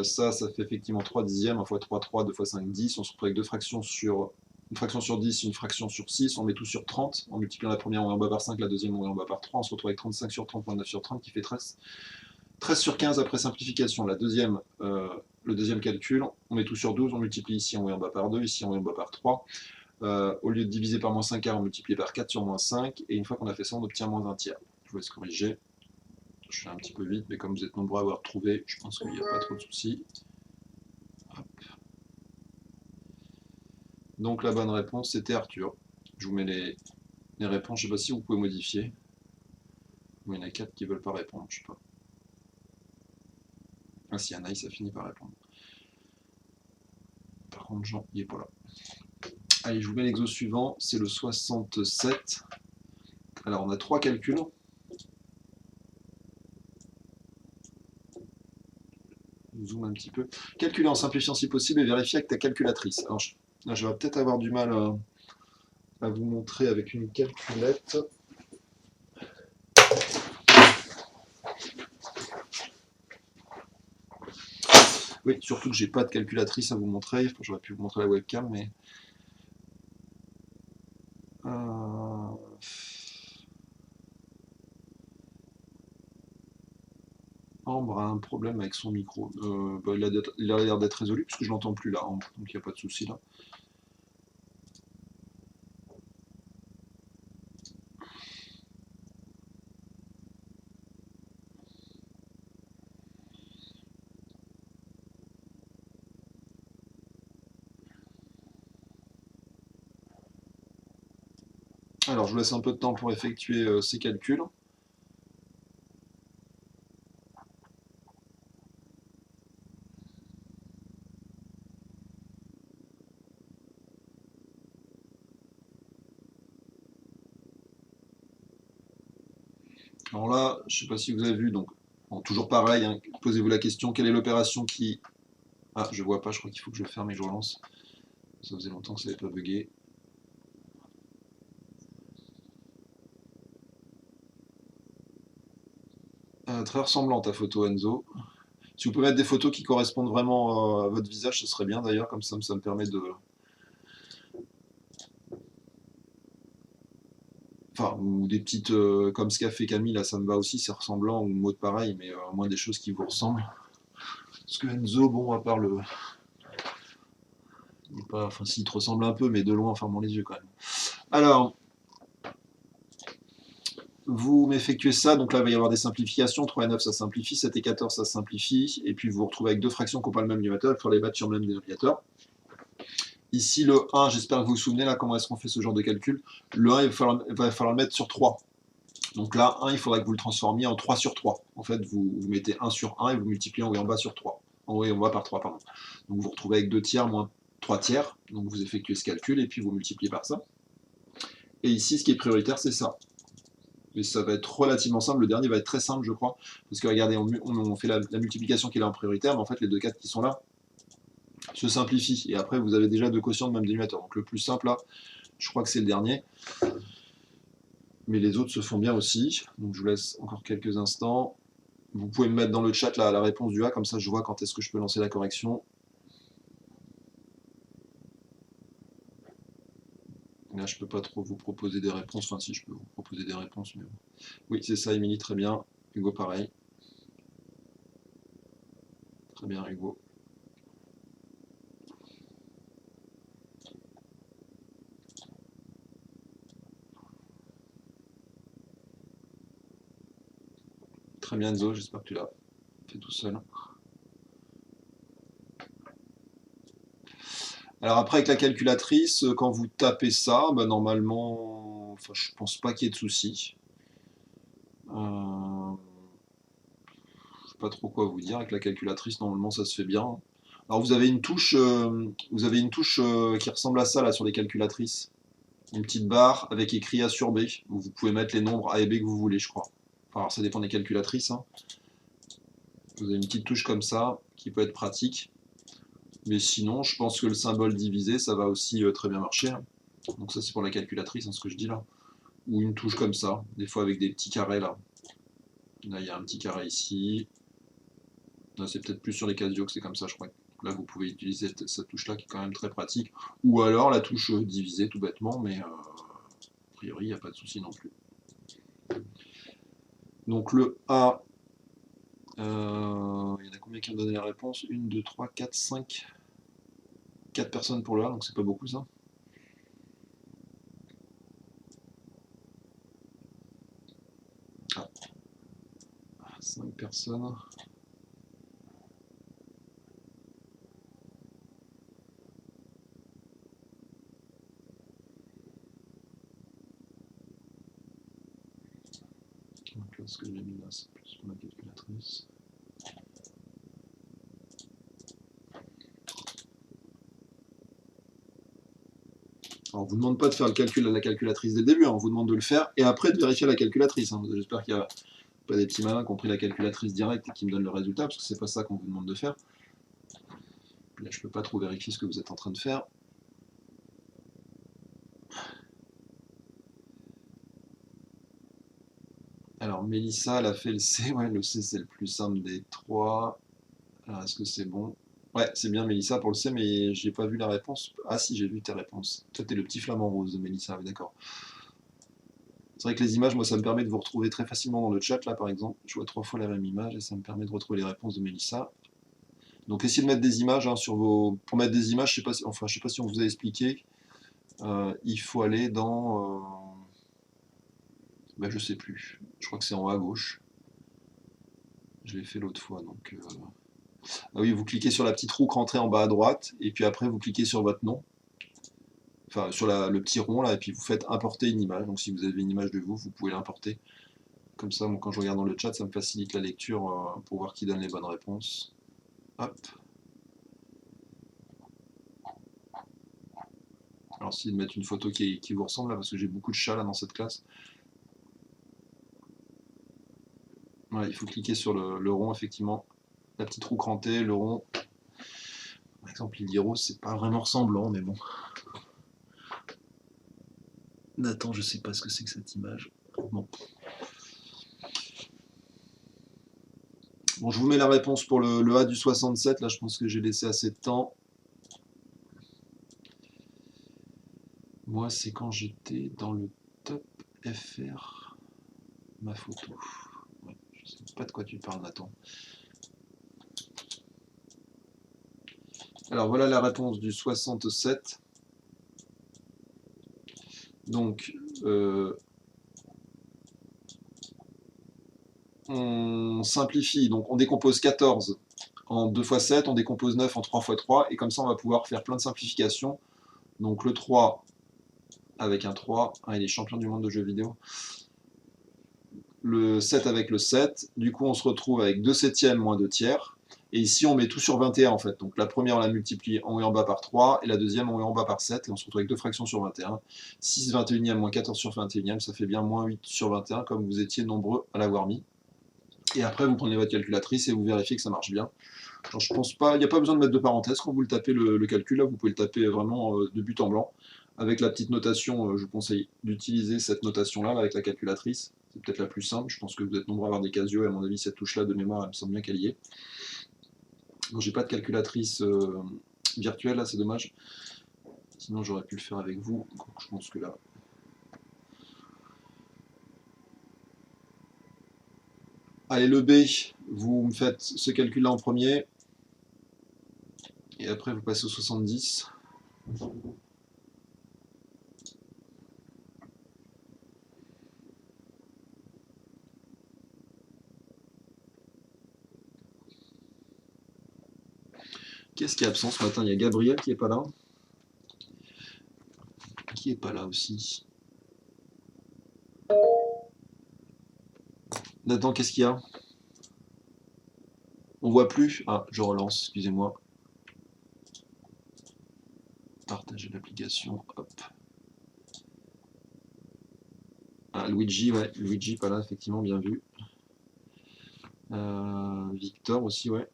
Ça fait effectivement 3 dixièmes, 1 fois 3, 3, 2 fois 5, 10. On se retrouve avec deux fractions sur une fraction sur 10, une fraction sur 6. On met tout sur 30. En multipliant la première, on est en bas par 5, la deuxième, on est en bas par 3. On se retrouve avec 35 sur 30 moins 9 sur 30 qui fait 13. 13 sur 15 après simplification. Le deuxième calcul, on met tout sur 12. On multiplie ici, on est en bas par 2. Ici, on est en bas par 3. Au lieu de diviser par moins 5 quart, on multiplie par 4 sur moins 5. Et une fois qu'on a fait ça, on obtient moins 1 tiers. Je vous laisse corriger. Je fais un petit peu vite, mais comme vous êtes nombreux à avoir trouvé, je pense qu'il n'y a pas trop de soucis. Hop. Donc la bonne réponse, c'était Arthur. Je vous mets les réponses. Je ne sais pas si vous pouvez modifier. Il y en a 4 qui ne veulent pas répondre, je ne sais pas. Ah si, Anaïs a fini par répondre. Par contre, Jean, il n'est pas là. Allez, je vous mets l'exo suivant, c'est le 67. Alors, on a 3 calculs. Je zoome un petit peu. Calculer en simplifiant si possible et vérifier avec ta calculatrice. Alors, je vais peut-être avoir du mal à vous montrer avec une calculette. Oui, surtout que j'ai pas de calculatrice à vous montrer. J'aurais pu vous montrer la webcam, mais... Ambre a un problème avec son micro. Il a l'air d'être résolu, puisque je l'entends plus là, Ambre, donc il n'y a pas de souci là. Alors, je vous laisse un peu de temps pour effectuer ces calculs. Alors là, je ne sais pas si vous avez vu, donc bon, toujours pareil, hein, posez-vous la question, quelle est l'opération qui... Ah, je vois pas, je crois qu'il faut que je ferme et que je relance. Ça faisait longtemps que ça n'avait pas bugué. Très ressemblante ta photo, Enzo. Si vous pouvez mettre des photos qui correspondent vraiment à votre visage, ce serait bien d'ailleurs, comme ça me permet Enfin, ou des petites, comme ce qu'a fait Camille, là, ça me va aussi, c'est ressemblant, ou Maud pareil, mais au moins des choses qui vous ressemblent. Parce que Enzo, bon, à part le... Il est pas, enfin, s'il te ressemble un peu, mais de loin, fermons les yeux quand même. Alors, vous m'effectuez ça, donc là, il va y avoir des simplifications. 3 et 9, ça simplifie. 7 et 14, ça simplifie. Et puis, vous vous retrouvez avec deux fractions qui n'ont pas le même dénominateur. Il faut les battre sur le même dénominateur. Ici, le 1, j'espère que vous vous souvenez, là, comment est-ce qu'on fait ce genre de calcul. Le 1, il va falloir le mettre sur 3. Donc là, 1, il faudrait que vous le transformiez en 3 sur 3. En fait, vous mettez 1 sur 1 et vous multipliez en haut et en bas sur 3. En haut et en bas par 3, pardon. Donc vous vous retrouvez avec 2 tiers moins 3 tiers. Donc vous effectuez ce calcul et puis vous multipliez par ça. Et ici, ce qui est prioritaire, c'est ça. Mais ça va être relativement simple. Le dernier va être très simple, je crois. Parce que regardez, on fait la multiplication qui est là en prioritaire, mais en fait, les deux 4 qui sont là se simplifient. Et après, vous avez déjà deux quotients de même dénominateur. Donc le plus simple, là, je crois que c'est le dernier. Mais les autres se font bien aussi. Donc je vous laisse encore quelques instants. Vous pouvez me mettre dans le chat la réponse du A, comme ça je vois quand est-ce que je peux lancer la correction. Là, je peux pas trop vous proposer des réponses. Enfin, si, je peux vous proposer des réponses. Mais... Oui, c'est ça, Émilie, très bien. Hugo, pareil. Très bien, Hugo. Très bien, Enzo, j'espère que tu l'as fait tout seul. Alors après, avec la calculatrice, quand vous tapez ça, bah, normalement, enfin, je pense pas qu'il y ait de soucis. Je sais pas trop quoi vous dire. Avec la calculatrice, normalement, ça se fait bien. Alors vous avez une touche, qui ressemble à ça là sur les calculatrices. Une petite barre avec écrit A sur B, où vous pouvez mettre les nombres A et B que vous voulez, je crois. Enfin, alors ça dépend des calculatrices, hein. Vous avez une petite touche comme ça, qui peut être pratique. Mais sinon, je pense que le symbole divisé, ça va aussi très bien marcher, hein. Donc ça, c'est pour la calculatrice, hein, ce que je dis là. Ou une touche comme ça, des fois avec des petits carrés là. Là, il y a un petit carré ici. Là, c'est peut-être plus sur les Casio que c'est comme ça, je crois. Là, vous pouvez utiliser cette touche-là qui est quand même très pratique. Ou alors la touche divisée, tout bêtement, mais a priori, il n'y a pas de souci non plus. Donc le A, il y en a combien qui ont donné la réponse? 1, 2, 3, 4, 5. 4 personnes pour le A, donc c'est pas beaucoup ça. Ah. 5 personnes. Donc là, ce que j'ai mis là, c'est plus pour la calculatrice. Alors, on ne vous demande pas de faire le calcul à la calculatrice dès le début, hein, on vous demande de le faire et après de vérifier la calculatrice, hein. J'espère qu'il n'y a pas des petits malins qui ont pris la calculatrice directe et qui me donnent le résultat, parce que c'est pas ça qu'on vous demande de faire. Là, je peux pas trop vérifier ce que vous êtes en train de faire. Alors, Mélissa, elle a fait le C. Ouais, le C, c'est le plus simple des trois. Alors, est-ce que c'est bon? Ouais, c'est bien, Mélissa, pour le C, mais j'ai pas vu la réponse. Ah si, j'ai vu tes réponses. Toi, t'es le petit flamant rose de Mélissa, oui, d'accord. C'est vrai que les images, moi, ça me permet de vous retrouver très facilement dans le chat, là, par exemple. Je vois 3 fois la même image et ça me permet de retrouver les réponses de Mélissa. Donc, essayez de mettre des images, hein, sur vos... Pour mettre des images, je sais pas si... Enfin, je sais pas si on vous a expliqué. Il faut aller dans... Ben, je sais plus. Je crois que c'est en haut à gauche. Je l'ai fait l'autre fois, donc... Ah oui, vous cliquez sur la petite roue rentrée en bas à droite, et puis après, vous cliquez sur votre nom. Enfin, sur le petit rond, là, et puis vous faites importer une image. Donc, si vous avez une image de vous, vous pouvez l'importer. Comme ça, moi, quand je regarde dans le chat, ça me facilite la lecture pour voir qui donne les bonnes réponses. Hop. Alors, essayez de mettre une photo qui vous ressemble, là, parce que j'ai beaucoup de chats, là, dans cette classe. Ouais, il faut cliquer sur le rond, effectivement. La petite roue crantée, le rond. Par exemple, Lily Rose, c'est pas vraiment ressemblant, mais bon. Nathan, je sais pas ce que c'est que cette image. Bon. Bon, je vous mets la réponse pour le A du 67. Là, je pense que j'ai laissé assez de temps. Moi, c'est quand j'étais dans le top FR, ma photo. Ouais, je sais pas de quoi tu parles, Nathan. Alors voilà la réponse du 67. Donc, on simplifie, donc on décompose 14 en 2 x 7, on décompose 9 en 3 x 3, et comme ça on va pouvoir faire plein de simplifications. Donc le 3 avec un 3, il est champion du monde de jeux vidéo. Le 7 avec le 7, du coup on se retrouve avec 2 septièmes moins 2 tiers, et ici on met tout sur 21 en fait. Donc la première on la multiplie en haut et en bas par 3, et la deuxième en haut et en bas par 7, et on se retrouve avec deux fractions sur 21. 6 21e moins 14 sur 21e, ça fait bien moins 8 sur 21, comme vous étiez nombreux à l'avoir mis. Et après, vous prenez votre calculatrice et vous vérifiez que ça marche bien. Alors, je pense pas, il n'y a pas besoin de mettre de parenthèses quand vous le tapez le calcul, là, vous pouvez le taper vraiment de but en blanc. Avec la petite notation, je vous conseille d'utiliser cette notation-là avec la calculatrice. C'est peut-être la plus simple, je pense que vous êtes nombreux à avoir des Casio, et à mon avis, cette touche-là de mémoire, elle me semble bien qu'elle y est. Donc, j'ai pas de calculatrice virtuelle, là, c'est dommage. Sinon, j'aurais pu le faire avec vous, donc je pense que là... Allez, le B, vous me faites ce calcul-là en premier, et après vous passez au 70. Qu'est-ce qui est absent ce matin? Il y a Gabriel qui est pas là. Qui est pas là aussi? Nathan, qu'est-ce qu'il y a? On voit plus? Ah, je relance, excusez-moi. Partager l'application, hop. Ah, Luigi, ouais, Luigi pas là, effectivement, bien vu. Victor aussi, ouais.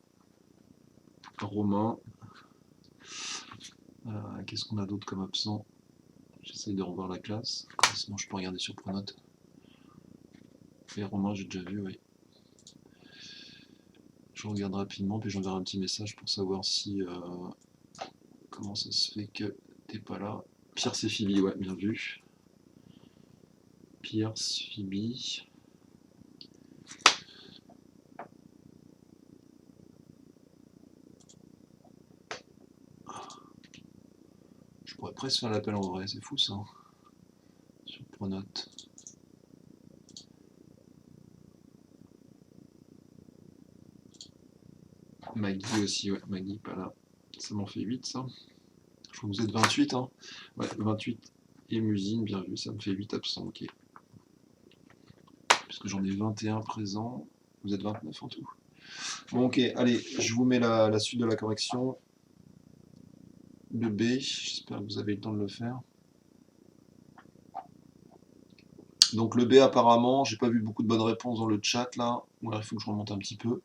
Romain. Qu'est-ce qu'on a d'autre comme absent? J'essaye de revoir la classe, sinon je peux regarder sur Pronote. Et Romain, j'ai déjà vu, oui. Je regarde rapidement, puis j'enverrai un petit message pour savoir si... comment ça se fait que t'es pas là? Pierce et Phoebe, ouais, bien vu. Pierce, Phoebe. Je pourrais presque faire l'appel en vrai, c'est fou ça. Sur Pronote. Maggie aussi, ouais, Maggie pas là. Ça m'en fait 8 ça. Je crois que vous êtes 28, hein. Ouais, 28. Et Musine, bien vu, ça me fait 8 absents, ok. Puisque j'en ai 21 présents. Vous êtes 29 en tout. Bon, ok, allez, je vous mets la suite de la correction. De B, j'espère que vous avez le temps de le faire. Donc le B apparemment, j'ai pas vu beaucoup de bonnes réponses dans le chat là. Ouais, il faut que je remonte un petit peu.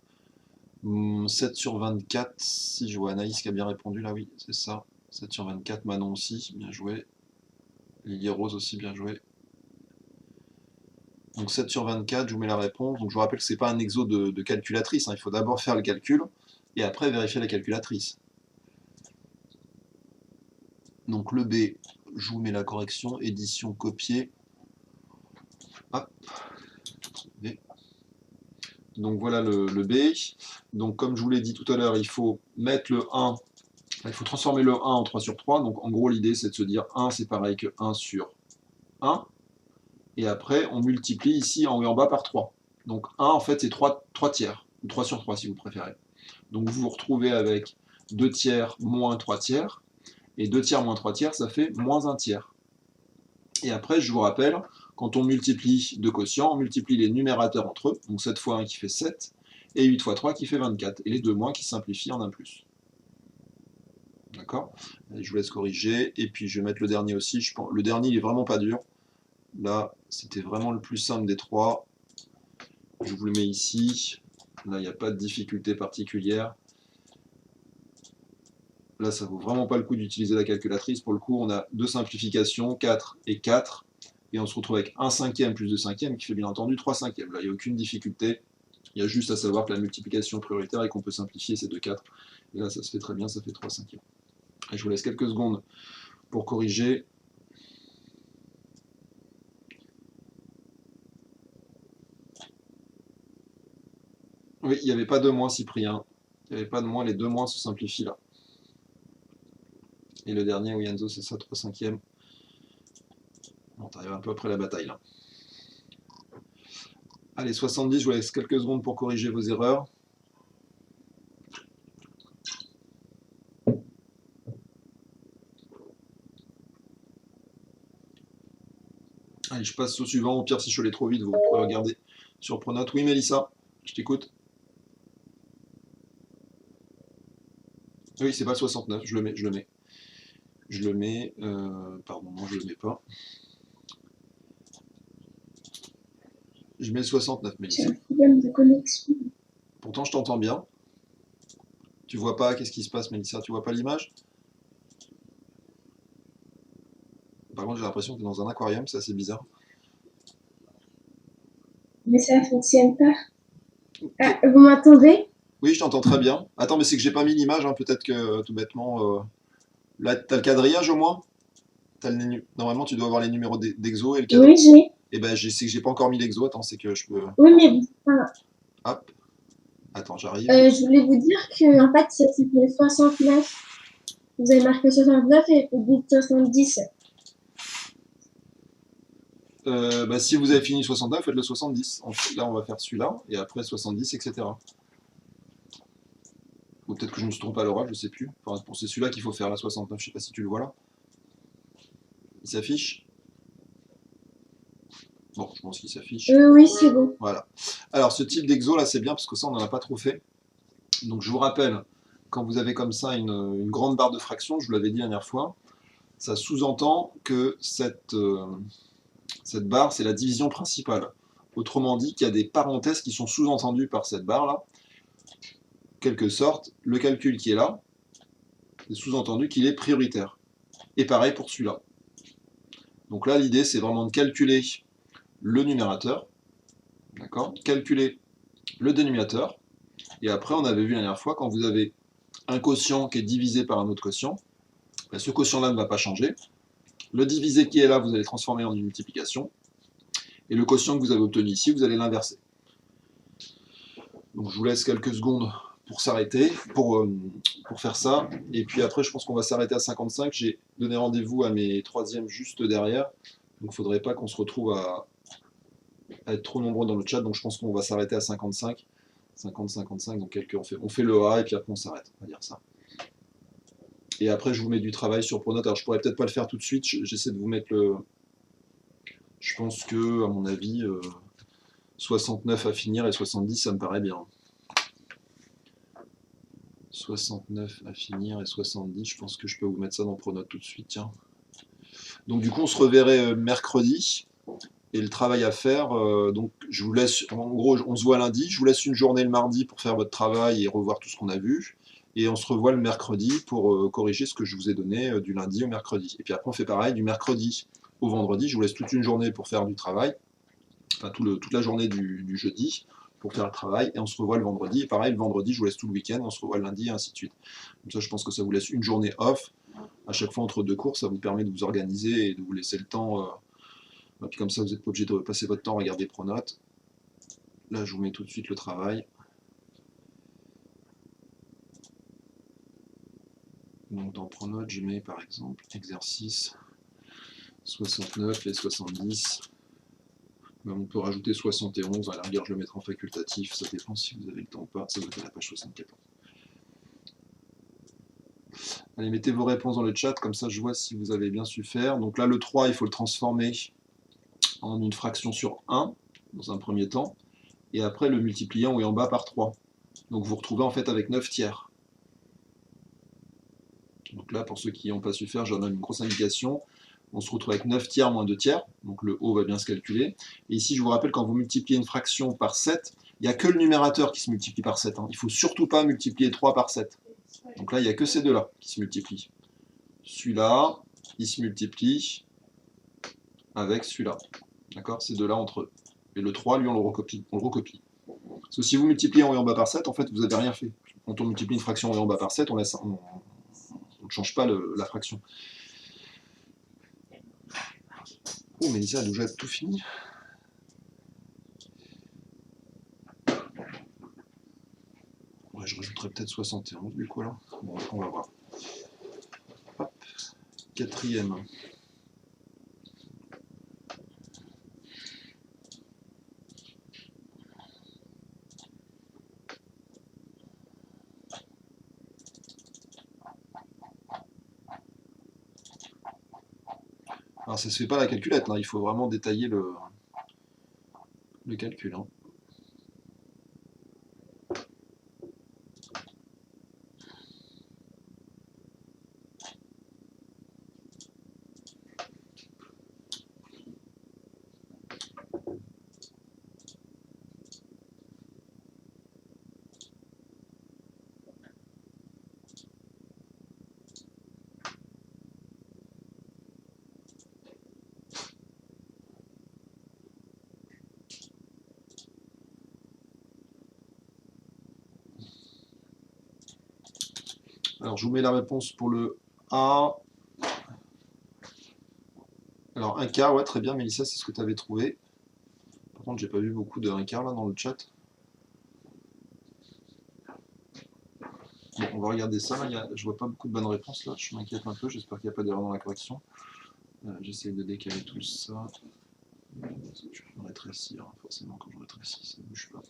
7 sur 24, si je vois Anaïs qui a bien répondu là, oui, c'est ça. 7 sur 24, Manon aussi, bien joué. Lily Rose aussi, bien joué. Donc 7 sur 24, je vous mets la réponse. Donc je vous rappelle que ce n'est pas un exo de calculatrice, hein. Il faut d'abord faire le calcul et après vérifier la calculatrice. Donc le B, je vous mets la correction, édition copier. Hop. Donc voilà le B. Donc comme je vous l'ai dit tout à l'heure, il faut mettre le 1, il faut transformer le 1 en 3 sur 3. Donc en gros l'idée c'est de se dire 1 c'est pareil que 1 sur 1. Et après on multiplie ici en haut et en bas par 3. Donc 1 en fait c'est 3 tiers, ou 3 sur 3 si vous préférez. Donc vous vous retrouvez avec 2 tiers moins 3 tiers. Et 2 tiers moins 3 tiers ça fait moins 1 tiers. Et après je vous rappelle, quand on multiplie deux quotients, on multiplie les numérateurs entre eux. Donc 7 fois 1 qui fait 7. Et 8 fois 3 qui fait 24, et les deux moins qui simplifient en 1 plus. D'accord? Je vous laisse corriger, et puis je vais mettre le dernier aussi. Le dernier, il est vraiment pas dur. Là, c'était vraiment le plus simple des trois. Je vous le mets ici. Là, il n'y a pas de difficulté particulière. Là, ça vaut vraiment pas le coup d'utiliser la calculatrice. Pour le coup, on a deux simplifications, 4 et 4. Et on se retrouve avec 1 cinquième plus 2 cinquièmes, qui fait bien entendu 3 cinquièmes. Là, il n'y a aucune difficulté. Il y a juste à savoir que la multiplication est prioritaire et qu'on peut simplifier ces deux 4. Et là, ça se fait très bien, ça fait 3 cinquièmes. Et je vous laisse quelques secondes pour corriger. Oui, il n'y avait pas de moins, Cyprien. Il n'y avait pas de moins, les deux moins se simplifient là. Et le dernier, oui, Enzo, c'est ça, 3 cinquièmes. Bon, t'arrives un peu après la bataille là. Allez, 70, je vous laisse quelques secondes pour corriger vos erreurs. Allez, je passe au suivant. Au pire, si je l'ai trop vite, vous pourrez regarder sur Pronote. Oui, Mélissa, je t'écoute. Oui, c'est pas le 69, je le mets, je le mets. Je le mets, pardon, non, je le mets pas. Je mets le 69, J'ai Mélissa. un problème de connexion. Pourtant, je t'entends bien. Tu vois pas, qu'est-ce qui se passe, Mélissa? Tu vois pas l'image? Par contre, j'ai l'impression que tu es dans un aquarium, c'est assez bizarre. Mais ça fonctionne pas. Ah, vous m'entendez? Oui, je t'entends très bien. Attends, mais c'est que j'ai pas mis l'image, hein, peut-être que tout bêtement. Là, t'as le quadrillage au moins? Normalement, tu dois avoir les numéros d'exo et le cadre. Oui, j'ai. Et ben, c'est que j'ai pas encore mis l'exo. Attends, c'est que je peux. Oui, mais Hop. Attends, j'arrive. je voulais vous dire que en fait, c'était 69. Vous avez marqué 69 et vous dites 70. Bah, si vous avez fini 69, faites le 70. Là, on va faire celui-là, et après 70, etc. Ou peut-être que je me suis trompé à l'oral, je sais plus. Enfin, c'est celui-là qu'il faut faire, la 69. Je sais pas si tu le vois là. Il s'affiche? Bon, je pense qu'il s'affiche. Oui, c'est bon. Voilà. Alors, ce type d'exo, là, c'est bien, parce que ça, on n'en a pas trop fait. Donc, je vous rappelle, quand vous avez comme ça une grande barre de fraction, je vous l'avais dit la dernière fois, ça sous-entend que cette barre, c'est la division principale. Autrement dit, qu'il y a des parenthèses qui sont sous-entendues par cette barre-là. Quelque sorte, le calcul qui est là, c'est sous-entendu qu'il est prioritaire. Et pareil pour celui-là. Donc là, l'idée, c'est vraiment de calculer le numérateur, d'accord, calculer le dénominateur, et après, on avait vu la dernière fois, quand vous avez un quotient qui est divisé par un autre quotient, ben, ce quotient-là ne va pas changer. Le divisé qui est là, vous allez le transformer en une multiplication, et le quotient que vous avez obtenu ici, vous allez l'inverser. Donc je vous laisse quelques secondes pour s'arrêter, pour faire ça. Et puis après, je pense qu'on va s'arrêter à 55. J'ai donné rendez-vous à mes troisièmes juste derrière. Donc il ne faudrait pas qu'on se retrouve à être trop nombreux dans le chat. Donc je pense qu'on va s'arrêter à 55. 50, 55, donc on fait le A et puis après on s'arrête, on va dire ça. Et après, je vous mets du travail sur Pronote. Alors je pourrais peut-être pas le faire tout de suite. J'essaie de vous mettre le... Je pense que, à mon avis, 69 à finir et 70, ça me paraît bien. 69 à finir et 70, je pense que je peux vous mettre ça dans Pronote tout de suite, tiens. Donc du coup, on se reverrait mercredi, et le travail à faire, donc je vous laisse, en gros, on se voit lundi, je vous laisse une journée le mardi pour faire votre travail et revoir tout ce qu'on a vu, et on se revoit le mercredi pour corriger ce que je vous ai donné du lundi au mercredi. Et puis après, on fait pareil, du mercredi au vendredi, je vous laisse toute une journée pour faire du travail, enfin toute la journée du jeudi, pour faire le travail, et on se revoit le vendredi. Et pareil, le vendredi, je vous laisse tout le week-end, on se revoit le lundi, et ainsi de suite. Comme ça, je pense que ça vous laisse une journée off, à chaque fois entre deux cours, ça vous permet de vous organiser et de vous laisser le temps. Et puis comme ça, vous n'êtes pas obligé de passer votre temps à regarder Pronote. Là, je vous mets tout de suite le travail. Donc dans Pronote, je mets par exemple exercice 69 et 70. On peut rajouter 71, à la rigueur je le mettrai en facultatif, ça dépend si vous avez le temps ou pas, ça doit être à la page 74. Allez, mettez vos réponses dans le chat, comme ça je vois si vous avez bien su faire. Donc là le 3, il faut le transformer en une fraction sur 1, dans un premier temps, et après le multiplier en haut et en bas par 3. Donc vous vous retrouvez en fait avec 9 tiers. Donc là, pour ceux qui n'ont pas su faire, je donne une grosse indication. On se retrouve avec 9 tiers moins 2 tiers, donc le haut va bien se calculer. Et ici, je vous rappelle, quand vous multipliez une fraction par 7, il n'y a que le numérateur qui se multiplie par 7. Hein. Il ne faut surtout pas multiplier 3 par 7. Donc là, il n'y a que ces deux-là qui se multiplient. Celui-là, il se multiplie avec celui-là. D'accord? Ces deux-là entre eux. Et le 3, lui, on le recopie. Parce que si vous multipliez en haut et en bas par 7, en fait, vous n'avez rien fait. Quand on multiplie une fraction en haut et en bas par 7, on ne change pas la fraction. Oh, Mélissa, elle a déjà tout fini. Ouais, je rajouterai peut-être 71 du coup là. Bon, on va voir. Hop. Quatrième. Alors ça se fait pas à la calculette, là. Il faut vraiment détailler le calcul. Hein. Alors je vous mets la réponse pour le A. Alors un quart, ouais, très bien, Mélissa, c'est ce que tu avais trouvé. Par contre, j'ai pas vu beaucoup de un quart là dans le chat. Bon, on va regarder ça. Là, je vois pas beaucoup de bonnes réponses là. Je m'inquiète un peu. J'espère qu'il n'y a pas d'erreur dans la correction. J'essaie de décaler tout ça. Je vais rétrécir, hein, forcément quand je rétrécis, ça ne bouge pas.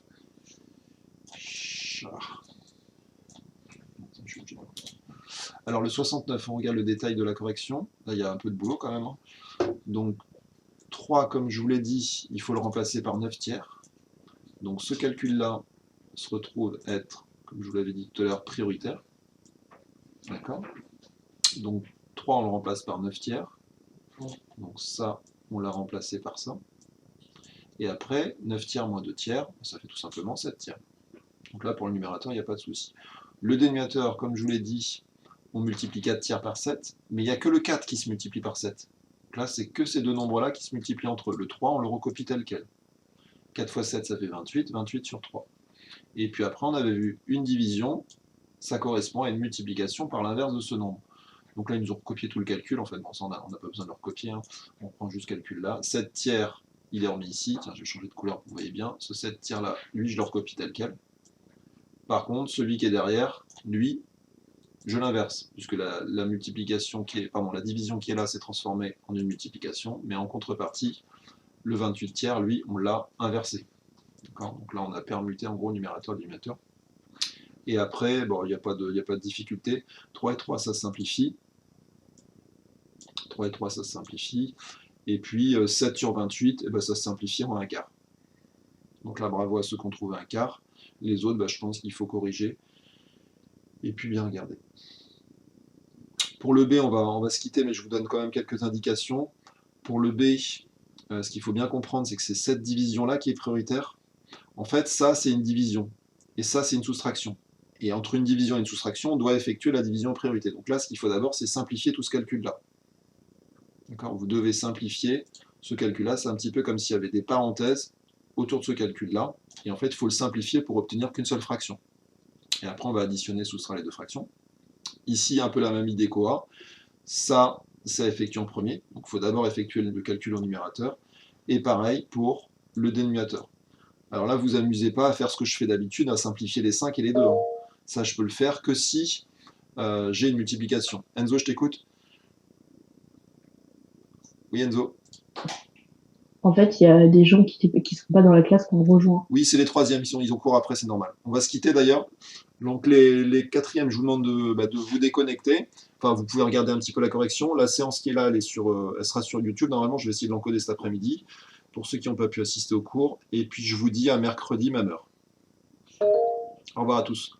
Alors le 69, on regarde le détail de la correction. Là, il y a un peu de boulot quand même. Hein. Donc 3, comme je vous l'ai dit, il faut le remplacer par 9 tiers. Donc ce calcul-là se retrouve être, comme je vous l'avais dit tout à l'heure, prioritaire. D'accord. Donc 3, on le remplace par 9 tiers. Donc ça, on l'a remplacé par ça. Et après, 9 tiers moins 2 tiers, ça fait tout simplement 7 tiers. Donc là, pour le numérateur, il n'y a pas de souci. Le dénominateur, comme je vous l'ai dit, on multiplie 4 tiers par 7, mais il n'y a que le 4 qui se multiplie par 7. Donc là, c'est que ces deux nombres-là qui se multiplient entre eux. Le 3, on le recopie tel quel. 4 fois 7, ça fait 28, 28 sur 3. Et puis après, on avait vu une division, ça correspond à une multiplication par l'inverse de ce nombre. Donc là, ils nous ont recopié tout le calcul, en fait, bon, ça, on n'a pas besoin de le recopier, hein. On prend juste ce calcul-là. 7 tiers, il est remis ici, tiens, je vais changer de couleur, vous voyez bien. Ce 7 tiers-là, lui, je le recopie tel quel. Par contre, celui qui est derrière, lui, je l'inverse, puisque la multiplication qui est, pardon, la division qui est là s'est transformée en une multiplication, mais en contrepartie, le 28 tiers, lui, on l'a inversé. Donc là, on a permuté en gros numérateur et dénominateur. Et après, bon, il n'y a pas de difficulté. 3 et 3, ça se simplifie. 3 et 3, ça se simplifie. Et puis 7 sur 28, eh ben, ça se simplifie en un quart. Donc là, bravo à ceux qui ont trouvé un quart. Les autres, bah, je pense qu'il faut corriger. Et puis bien regarder. Pour le B, on va se quitter, mais je vous donne quand même quelques indications. Pour le B, ce qu'il faut bien comprendre, c'est que c'est cette division-là qui est prioritaire. En fait, ça, c'est une division. Et ça, c'est une soustraction. Et entre une division et une soustraction, on doit effectuer la division en priorité. Donc là, ce qu'il faut d'abord, c'est simplifier tout ce calcul-là. D'accord ? Vous devez simplifier ce calcul-là. C'est un petit peu comme s'il y avait des parenthèses autour de ce calcul-là. Et en fait, il faut le simplifier pour obtenir qu'une seule fraction. Et après, on va additionner, soustraire les deux fractions. Ici, un peu la même idée qu'OA. Ça effectue en premier. Donc, il faut d'abord effectuer le calcul au numérateur. Et pareil pour le dénominateur. Alors là, vous amusez pas à faire ce que je fais d'habitude, à simplifier les 5 et les 2. Hein. Ça, je peux le faire que si j'ai une multiplication. Enzo, je t'écoute. Oui, Enzo. En fait, il y a des gens qui ne sont pas dans la classe qu'on rejoint. Oui, c'est les troisièmes, ils ont cours après, c'est normal. On va se quitter d'ailleurs. Donc les quatrièmes, je vous demande de vous déconnecter. Enfin, vous pouvez regarder un petit peu la correction. La séance qui est là, elle sera sur YouTube. Normalement, je vais essayer de l'encoder cet après-midi, pour ceux qui n'ont pas pu assister au cours. Et puis, je vous dis à mercredi, même heure. Au revoir à tous.